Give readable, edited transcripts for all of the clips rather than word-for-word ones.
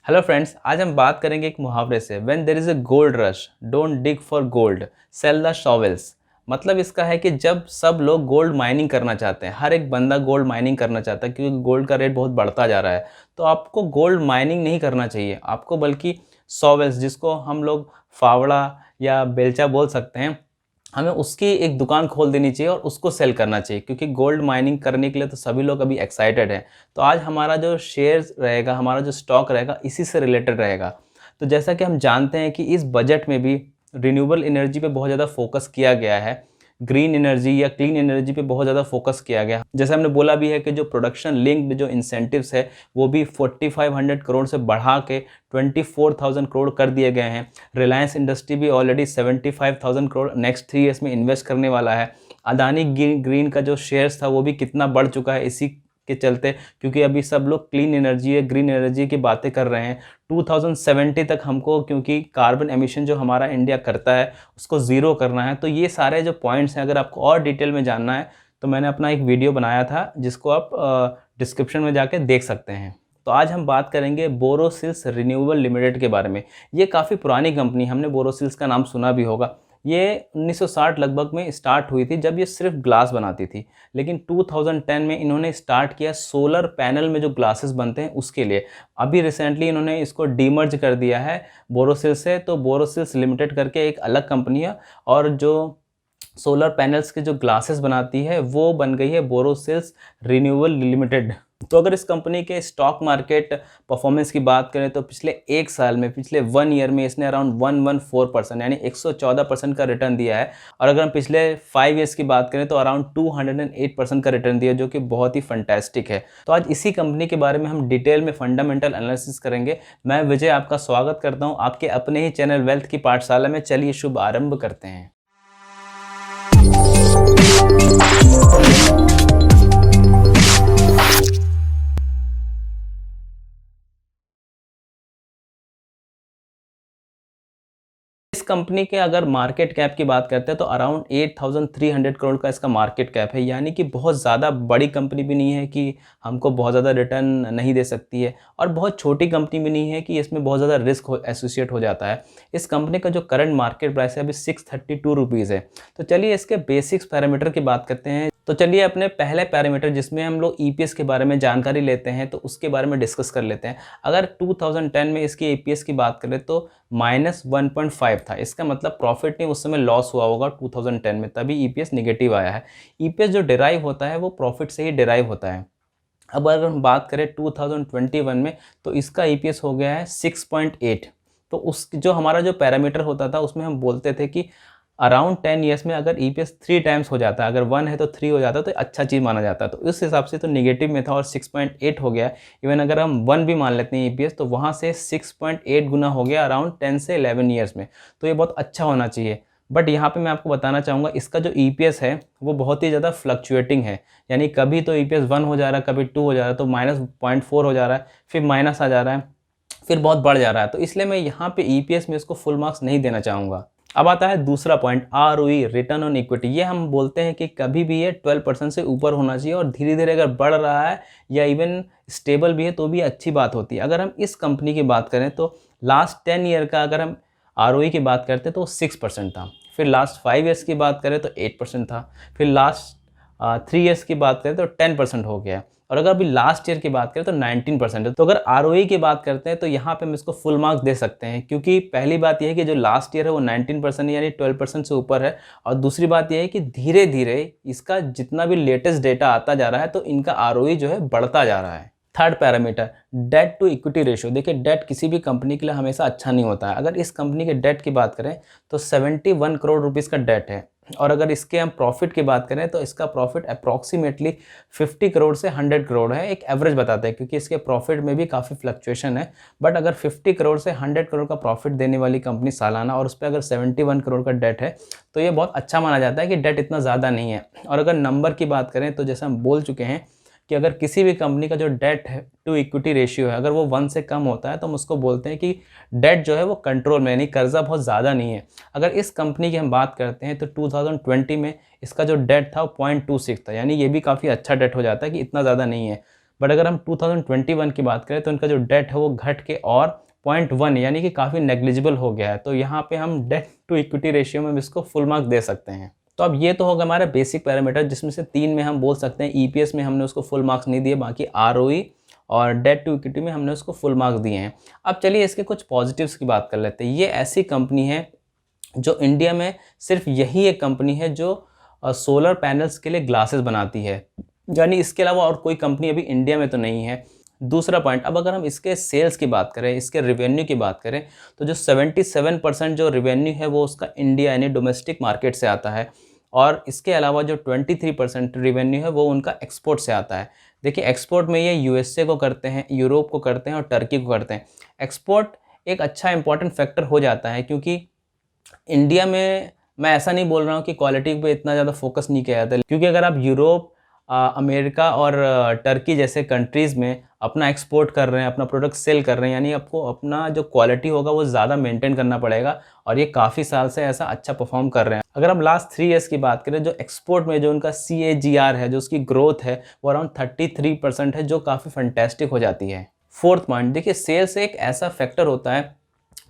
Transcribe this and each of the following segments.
Hello friends, आज हम बात करेंगे एक मुहावरे से। When there is a gold rush don't dig for gold, sell the shovels. मतलब इसका है कि जब सब लोग गोल्ड माइनिंग करना चाहते हैं, हर एक बंदा गोल्ड माइनिंग करना चाहता है क्योंकि गोल्ड का रेट बहुत बढ़ता जा रहा है, तो आपको गोल्ड माइनिंग नहीं करना चाहिए। आपको बल्कि शॉवेल्स, जिसको हम लोग फावड़ा या बेलचा बोल सकते हैं, हमें उसकी एक दुकान खोल देनी चाहिए और उसको सेल करना चाहिए, क्योंकि गोल्ड माइनिंग करने के लिए तो सभी लोग अभी एक्साइटेड हैं। तो आज हमारा जो शेयर्स रहेगा, हमारा जो स्टॉक रहेगा, इसी से रिलेटेड रहेगा। तो जैसा कि हम जानते हैं कि इस बजट में भी रिन्यूएबल एनर्जी पे बहुत ज़्यादा फोकस किया गया है, ग्रीन एनर्जी या क्लीन एनर्जी पे बहुत ज़्यादा फोकस किया गया। जैसे हमने बोला भी है कि जो प्रोडक्शन लिंक्ड जो इंसेंटिव्स है वो भी 4500 करोड़ से बढ़ा के 24,000 करोड़ कर दिए गए हैं। रिलायंस इंडस्ट्री भी ऑलरेडी 75,000 करोड़ नेक्स्ट 3 ईयर्स में इन्वेस्ट करने वाला है। अदानी ग्रीन का जो शेयर्स था वो भी कितना बढ़ चुका है इसी के चलते, क्योंकि अभी सब लोग क्लीन एनर्जी या ग्रीन एनर्जी की बातें कर रहे हैं। 2070 तक हमको, क्योंकि कार्बन एमिशन जो हमारा इंडिया करता है उसको ज़ीरो करना है। तो ये सारे जो पॉइंट्स हैं, अगर आपको और डिटेल में जानना है तो मैंने अपना एक वीडियो बनाया था जिसको आप डिस्क्रिप्शन में जाके देख सकते हैं। तो आज हम बात करेंगे बोरोसिल्स रिन्यूएबल लिमिटेड के बारे में। ये काफ़ी पुरानी कंपनी, हमने बोरोसिल्स का नाम सुना भी होगा। ये 1960 लगभग में स्टार्ट हुई थी, जब ये सिर्फ ग्लास बनाती थी। लेकिन 2010 में इन्होंने स्टार्ट किया सोलर पैनल में जो ग्लासेस बनते हैं उसके लिए। अभी रिसेंटली इन्होंने इसको डीमर्ज कर दिया है बोरोसिल्स से। तो बोरोसिल्स लिमिटेड करके एक अलग कंपनी है, और जो सोलर पैनल्स के जो ग्लासेस बनाती है वो बन गई है बोरोसिल्स रिन्यूएबल लिमिटेड। तो अगर इस कंपनी के स्टॉक मार्केट परफॉर्मेंस की बात करें तो पिछले एक साल में, पिछले 1 ईयर में इसने अराउंड 114% यानी 114% का रिटर्न दिया है। और अगर हम पिछले 5 ईयर्स की बात करें तो अराउंड 208% का रिटर्न दिया, जो कि बहुत ही फंटेस्टिक है। तो आज इसी कंपनी के बारे में हम डिटेल में फंडामेंटल एनालिसिस करेंगे। मैं विजय आपका स्वागत करता हूँ आपके अपने ही चैनल वेल्थ की पाठशाला में। चलिए शुभ आरंभ करते हैं। इस कंपनी के अगर मार्केट कैप की बात करते हैं तो अराउंड 8,300 करोड़ का इसका मार्केट कैप है। यानी कि बहुत ज़्यादा बड़ी कंपनी भी नहीं है कि हमको बहुत ज़्यादा रिटर्न नहीं दे सकती है, और बहुत छोटी कंपनी भी नहीं है कि इसमें बहुत ज़्यादा रिस्क एसोसिएट हो जाता है। इस कंपनी का जो करंट मार्केट प्राइस है अभी 632 रुपीज़ है। तो चलिए इसके बेसिक्स पैरामीटर की बात करते हैं। तो चलिए अपने पहले पैरामीटर, जिसमें हम लोग ईपीएस के बारे में जानकारी लेते हैं, तो उसके बारे में डिस्कस कर लेते हैं। अगर 2010 में इसकी ईपीएस की बात करें तो -1.5 था। इसका मतलब प्रॉफिट नहीं, उस समय लॉस हुआ होगा 2010 में, तभी ईपीएस नेगेटिव आया है। ईपीएस जो डिराइव होता है वो प्रॉफिट से ही डिराइव होता है। अब अगर हम बात करें 2021 में तो इसका ईपीएस हो गया है 6.8। तो उस जो हमारा जो पैरामीटर होता था उसमें हम बोलते थे कि अराउंड 10 ईयर्स में अगर ईपीएस 3 टाइम्स हो जाता है, अगर 1 है तो 3 हो जाता है, तो अच्छा चीज़ माना जाता है। तो इस हिसाब से तो नेगेटिव में था और 6.8 हो गया। इवन अगर हम 1 भी मान लेते हैं ईपीएस, तो वहाँ से 6.8 गुना हो गया अराउंड 10 से 11 ईयर्स में। तो ये बहुत अच्छा होना चाहिए। बट यहाँ पे मैं आपको बताना चाहूँगा, इसका जो ईपीएस है वो बहुत ही ज़्यादा फ्लक्चुएटिंग है। यानी कभी तो ईपीएस 1 हो जा रहा है, कभी 2 हो जा रहा है, तो -0.4 हो जा रहा है, फिर माइनस आ जा रहा है, फिर बहुत बढ़ जा रहा है। तो इसलिए मैं यहाँ पे ईपीएस में इसको फुल मार्क्स नहीं देना चाहूँगा। अब आता है दूसरा point, ROE, return on equity. ये हम बोलते हैं कि कभी भी ये 12% से ऊपर होना चाहिए, और धीरे धीरे अगर बढ़ रहा है या इवन स्टेबल भी है तो भी अच्छी बात होती है। अगर हम इस कंपनी की बात करें तो लास्ट 10 ईयर का अगर हम आरओई की बात करते हैं तो 6% था। फिर लास्ट 5 ईयर्स की बात करें तो 8% था। फिर लास्ट 3 ईयर्स की बात करें तो 10% हो गया। और अगर अभी लास्ट ईयर की बात करें तो 19% है। तो अगर आरओई की बात करते हैं तो यहाँ पे हम इसको फुल मार्क्स दे सकते हैं, क्योंकि पहली बात यह है कि जो लास्ट ईयर है वो 19% यानी 12% से ऊपर है। और दूसरी बात यह है कि धीरे धीरे इसका जितना भी लेटेस्ट डेटा आता जा रहा है तो इनका आरओई जो है बढ़ता जा रहा है। Third parameter, debt to equity ratio. देखिए, डेट किसी भी कंपनी के लिए हमेशा अच्छा नहीं होता है। अगर इस कंपनी के डेट की बात करें तो 71 करोड़ रुपीज़ का डेट है। और अगर इसके हम प्रॉफिट की बात करें तो इसका प्रॉफिट अप्रॉक्सीमेटली 50 करोड़ से 100 करोड़ है। एक एवरेज बताते हैं, क्योंकि इसके प्रॉफिट में भी काफ़ी फ्लक्चुएशन है। बट अगर 50 करोड़ से 100 करोड़ का प्रॉफिट देने वाली कंपनी सालाना, और उस पर अगर 71 करोड़ का डेट है, तो ये बहुत अच्छा माना जाता है कि डेट इतना ज़्यादा नहीं है। और अगर नंबर की बात करें तो जैसे हम बोल चुके हैं कि अगर किसी भी कंपनी का जो डेट टू इक्विटी रेशियो है अगर वो 1 से कम होता है तो हम उसको बोलते हैं कि डेट जो है वो कंट्रोल में, यानी कर्जा बहुत ज़्यादा नहीं है। अगर इस कंपनी की हम बात करते हैं तो 2020 में इसका जो डेट था वो 0.26 था, यानी ये भी काफ़ी अच्छा डेट हो जाता है कि इतना ज़्यादा नहीं है। बट अगर हम 2021 की बात करें तो इनका जो डेट है वो घट के और 0.1 यानी कि काफ़ी नेग्लिजिबल हो गया है। तो यहाँ पे हम डेट टू इक्विटी रेशियो में इसको फुल मार्क दे सकते हैं। तो अब ये तो होगा हमारा बेसिक पैरामीटर, जिसमें से 3 में हम बोल सकते हैं ईपीएस में हमने उसको फुल मार्क्स नहीं दिए, बाकी आरओई और डेट टू इक्विटी में हमने उसको फुल मार्क्स दिए हैं। अब चलिए इसके कुछ पॉजिटिव्स की बात कर लेते हैं। ये ऐसी कंपनी है जो इंडिया में सिर्फ यही एक कंपनी है जो सोलर पैनल्स के लिए ग्लासेस बनाती है, यानी इसके अलावा और कोई कंपनी अभी इंडिया में तो नहीं है। दूसरा पॉइंट, अब अगर हम इसके सेल्स की बात करें, इसके रेवेन्यू की बात करें, तो जो 77% जो रेवेन्यू है वो उसका इंडिया यानी डोमेस्टिक मार्केट से आता है, और इसके अलावा जो 23% रेवेन्यू है वो उनका एक्सपोर्ट से आता है। देखिए एक्सपोर्ट में ये यूएसए को करते हैं, यूरोप को करते हैं और टर्की को करते हैं। एक्सपोर्ट एक अच्छा इंपॉर्टेंट फैक्टर हो जाता है, क्योंकि इंडिया में मैं ऐसा नहीं बोल रहा हूँ कि क्वालिटी पे इतना ज़्यादा फोकस नहीं किया जाता, क्योंकि अगर आप यूरोप, अमेरिका और टर्की जैसे कंट्रीज़ में अपना एक्सपोर्ट कर रहे हैं, अपना प्रोडक्ट सेल कर रहे हैं, यानी आपको अपना जो क्वालिटी होगा वो ज़्यादा मेंटेन करना पड़ेगा, और ये काफ़ी साल से ऐसा अच्छा परफॉर्म कर रहे हैं। अगर हम लास्ट 3 ईयर्स की बात करें, जो एक्सपोर्ट में जो उनका CAGR है, जो उसकी ग्रोथ है वो अराउंड 33% है, जो काफ़ी फैंटेस्टिक हो जाती है। फोर्थ पॉइंट, देखिए सेल्स एक ऐसा फैक्टर होता है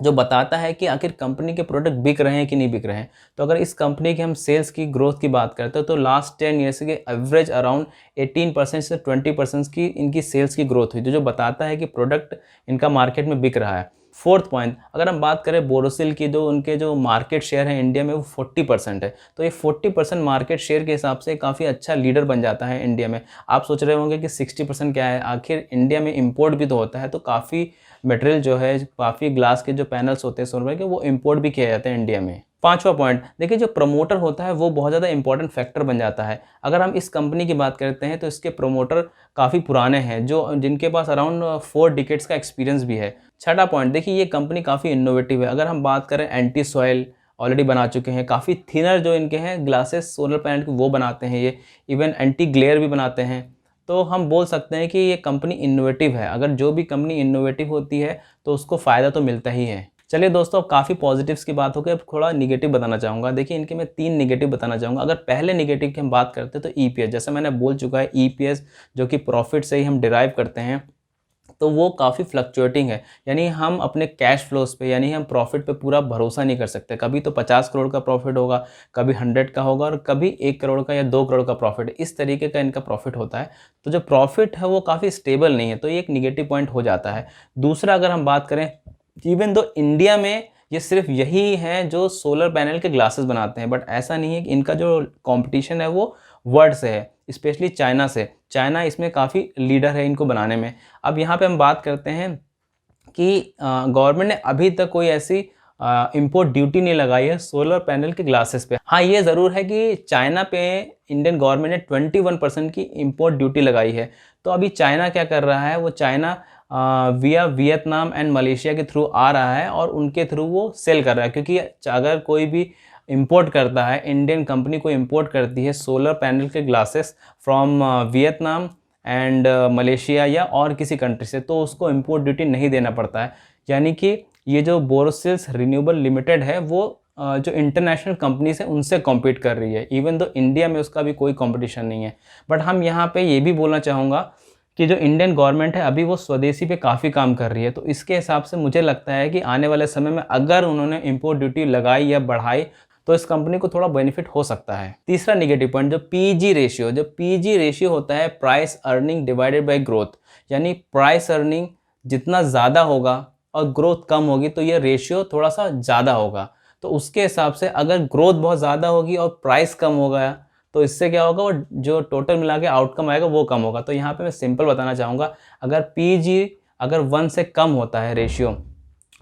जो बताता है कि आखिर कंपनी के प्रोडक्ट बिक रहे हैं कि नहीं बिक रहे हैं। तो अगर इस कंपनी के हम सेल्स की ग्रोथ की बात करते हैं तो लास्ट 10 ईयर्स के एवरेज अराउंड 18% से 20% की इनकी सेल्स की ग्रोथ हुई, जो बताता है कि प्रोडक्ट इनका मार्केट में बिक रहा है। फोर्थ पॉइंट, अगर हम बात करें बोरोसिल की, जो उनके जो मार्केट शेयर है इंडिया में वो 40% है। तो ये 40% मार्केट शेयर के हिसाब से काफ़ी अच्छा लीडर बन जाता है इंडिया में। आप सोच रहे होंगे कि 60% क्या है, आखिर इंडिया में इंपोर्ट भी तो होता है, तो काफ़ी मटेरियल जो है, काफ़ी ग्लास के जो पैनल्स होते हैं सोलर के, वो इंपोर्ट भी किए जाते हैं इंडिया में। पांचवा पॉइंट, देखिए जो प्रमोटर होता है वो बहुत ज़्यादा इंपॉर्टेंट फैक्टर बन जाता है। अगर हम इस कंपनी की बात करते हैं तो इसके प्रमोटर काफ़ी पुराने हैं, जो जिनके पास अराउंड 4 डिकेड्स का एक्सपीरियंस भी है। छठा पॉइंट, देखिए ये कंपनी काफ़ी इनोवेटिव है। अगर हम बात करें, एंटी सॉइल ऑलरेडी बना चुके हैं, काफ़ी थिनर जो इनके हैं ग्लासेस सोलर पैनल के वो बनाते हैं ये, इवन एंटी ग्लेयर भी बनाते हैं। तो हम बोल सकते हैं कि ये कंपनी इनोवेटिव है। अगर जो भी कंपनी इनोवेटिव होती है तो उसको फ़ायदा तो मिलता ही है। चलिए दोस्तों, अब काफ़ी पॉजिटिव्स की बात हो गई, अब थोड़ा निगेटिव बताना चाहूँगा। देखिए इनके मैं 3 निगेटिव बताना चाहूँगा। अगर पहले निगेटिव की हम बात करते हैं तो ईपीएस, जैसे मैंने बोल चुका है, ईपीएस जो कि प्रॉफिट से ही हम डिराइव करते हैं, तो वो काफ़ी फ्लक्चुएटिंग है। यानी हम अपने कैश फ्लोज पे, यानी हम प्रॉफिट पे पूरा भरोसा नहीं कर सकते। कभी तो 50 करोड़ का प्रॉफिट होगा, कभी 100 का होगा, और कभी 1 करोड़ का या 2 करोड़ का प्रॉफिट, इस तरीके का इनका प्रॉफिट होता है। तो जो प्रॉफिट है वो काफ़ी स्टेबल नहीं है, तो ये एक निगेटिव पॉइंट हो जाता है। दूसरा, अगर हम बात करें, इवन दो इंडिया में ये सिर्फ यही हैं जो सोलर पैनल के ग्लासेस बनाते हैं, बट ऐसा नहीं है कि इनका जो कंपटीशन है वो वर्ल्ड से है, स्पेशली चाइना से। चाइना इसमें काफ़ी लीडर है इनको बनाने में। अब यहाँ पे हम बात करते हैं कि गवर्नमेंट ने अभी तक कोई ऐसी इंपोर्ट ड्यूटी नहीं लगाई है सोलर पैनल के ग्लासेस पे। हाँ, ये ज़रूर है कि चाइना पे इंडियन गवर्नमेंट ने 21% की इंपोर्ट ड्यूटी लगाई है। तो अभी चाइना क्या कर रहा है, वो चाइना विया वियतनाम एंड मलेशिया के थ्रू आ रहा है और उनके थ्रू वो सेल कर रहा है, क्योंकि अगर कोई भी इंपोर्ट करता है, इंडियन कंपनी को इंपोर्ट करती है सोलर पैनल के glasses from Vietnam and Malaysia या और किसी कंट्री से, तो उसको इंपोर्ट ड्यूटी नहीं देना पड़ता है। यानी कि ये जो बोरोसिल्स रिन्यूएबल लिमिटेड है वो जो इंटरनेशनल कंपनीज है उनसे कॉम्पीट कर रही है, इवन दो इंडिया में उसका भी कोई कंपटीशन नहीं है। बट हम यहाँ पे ये भी बोलना चाहूँगा कि जो इंडियन गवर्नमेंट है अभी वो स्वदेशी पे काफ़ी काम कर रही है। तो इसके हिसाब से मुझे लगता है कि आने वाले समय में अगर उन्होंने इंपोर्ट ड्यूटी लगाई या बढ़ाई तो इस कंपनी को थोड़ा बेनिफिट हो सकता है। तीसरा निगेटिव पॉइंट, जो पीजी रेशियो, जो पीजी रेशियो होता है price earning divided by growth, यानी प्राइस अर्निंग जितना ज़्यादा होगा और ग्रोथ कम होगी तो ये रेशियो थोड़ा सा ज़्यादा होगा। तो उसके हिसाब से अगर ग्रोथ बहुत ज़्यादा होगी और प्राइस कम हो गया तो इससे क्या होगा, वो जो टोटल मिला के आउटकम आएगा वो कम होगा। तो यहाँ पे मैं सिंपल बताना चाहूँगा, अगर पीजी अगर 1 से कम होता है रेशियो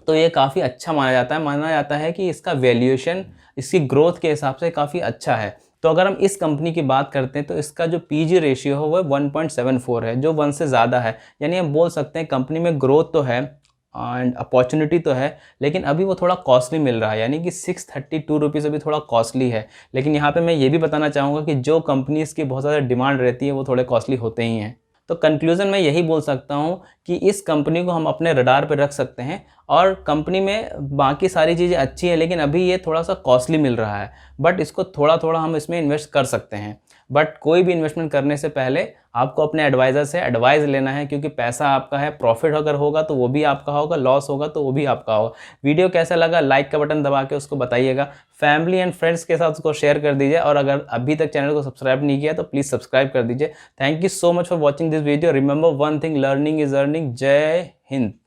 तो ये काफ़ी अच्छा माना जाता है कि इसका वैल्यूएशन इसकी ग्रोथ के हिसाब से काफ़ी अच्छा है। तो अगर हम इस कंपनी की बात करते हैं तो इसका जो पीजी रेशियो है वो 1.74 है, जो 1 से ज़्यादा है। यानी हम बोल सकते हैं कंपनी में ग्रोथ तो है एंड अपॉर्चुनिटी तो है, लेकिन अभी वो थोड़ा कॉस्टली मिल रहा है, यानी कि 632 रुपीज़ अभी थोड़ा कॉस्टली है। लेकिन यहाँ पे मैं ये भी बताना चाहूँगा कि जो कंपनीज़ की बहुत ज़्यादा डिमांड रहती है वो थोड़े कॉस्टली होते ही हैं। तो कंक्लूजन में यही बोल सकता हूँ कि इस कंपनी को हम अपने रडार पर रख सकते हैं, और कंपनी में बाकी सारी चीज़ें अच्छी हैं लेकिन अभी ये थोड़ा सा कॉस्टली मिल रहा है, बट इसको थोड़ा थोड़ा हम इसमें इन्वेस्ट कर सकते हैं। बट कोई भी इन्वेस्टमेंट करने से पहले आपको अपने एडवाइज़र से एडवाइस लेना है, क्योंकि पैसा आपका है, प्रॉफिट अगर होगा तो वो भी आपका होगा, लॉस होगा तो वो भी आपका होगा। वीडियो कैसा लगा लाइक का बटन दबा के उसको बताइएगा, फैमिली एंड फ्रेंड्स के साथ उसको शेयर कर दीजिए, और अगर अभी तक चैनल को सब्सक्राइब नहीं किया तो प्लीज़ सब्सक्राइब कर दीजिए। Thank you so much for watching this video. Remember one thing, learning is earning. जय हिंद।